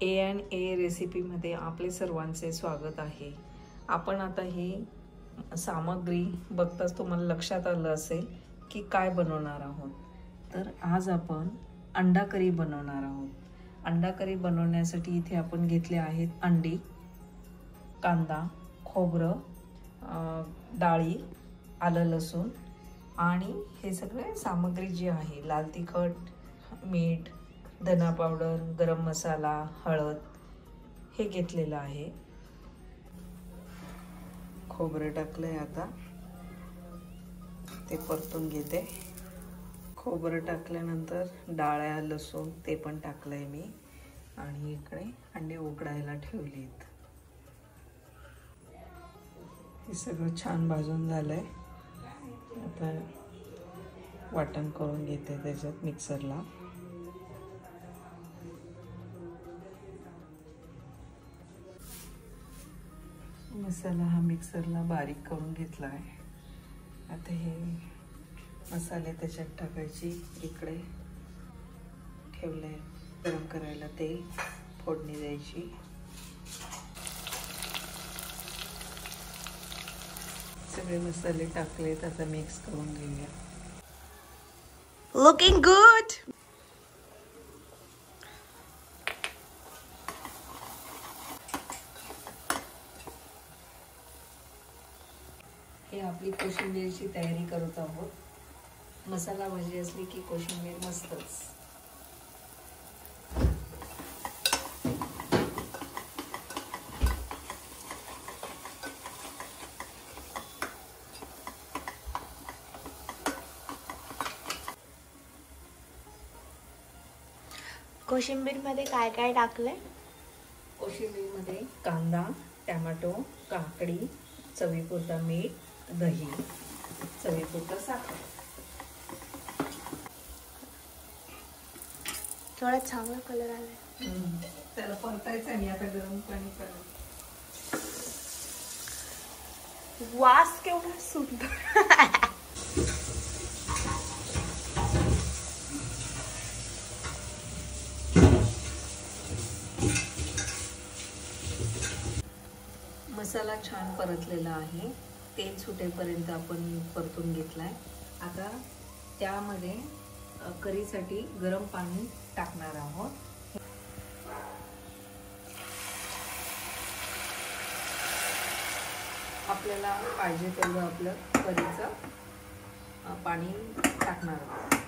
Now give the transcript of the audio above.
A&A रेसिपीमध्ये आपले सर्वांचे स्वागत आहे। आपण आता ही सामग्री बघताच तुम्हाला लक्षात आलं असेल की काय बनवणार आहोत। तर आज आपण अंडा करी बनवणार आहोत। अंडा करी बनवण्यासाठी इथे आपण घेतले आहेत अंडी, कांदा, खोबरं, डाळी, आलं लसूण आणि हे सगळे सामग्री जी आहे लाल तिखट, मीठ, धना पावडर, गरम मसाला, हळद हे घेतलेलं आहे। खोबरं टाकलंय, आता ते परतून घेते। खोबरं टाकल्यानंतर डाळ्या, लसूण ते पण टाकलंय मी आणि इकडे अंडे उकडायला ठेवलीत। हे सगळं छान भाजून झालंय। आता वाटण करून घेते त्याच्यात मिक्सरला। मसाला हा मिक्सरला बारीक करून घेतला आहे। आता हे मसाले त्याच्यात टाकायची। इकडे ठेवले गरम करायला तेल, फोडणी द्यायची। सगळे मसाले टाकलेत, आता मिक्स करून घेऊया। Looking good. हे आपली कोशिंबीरची तयारी करत आहोत। मसाला भाजी असली की कोशिंबीर मस्तच। कोशिंबीर मध्ये काय काय टाकले? कोशिंबीर मध्ये कांदा, टोमॅटो, काकडी, चवीपुरता मीठ, दही, चवीपुरता साखर। थोडा चांगला कलर आलाय। त्याला परतायचं आहे, आता गरम पाणी करा। वास केवढा सुंदर। मसाला छान परतलेला आहे। तेल सुटेपर्यंत आपण परतून घेतलाय। आता त्यामध्ये करीसाठी गरम पाणी टाकणार आहोत। आपल्याला पाहिजे तेवढं आपलं करीचं पाणी टाकणार आहोत।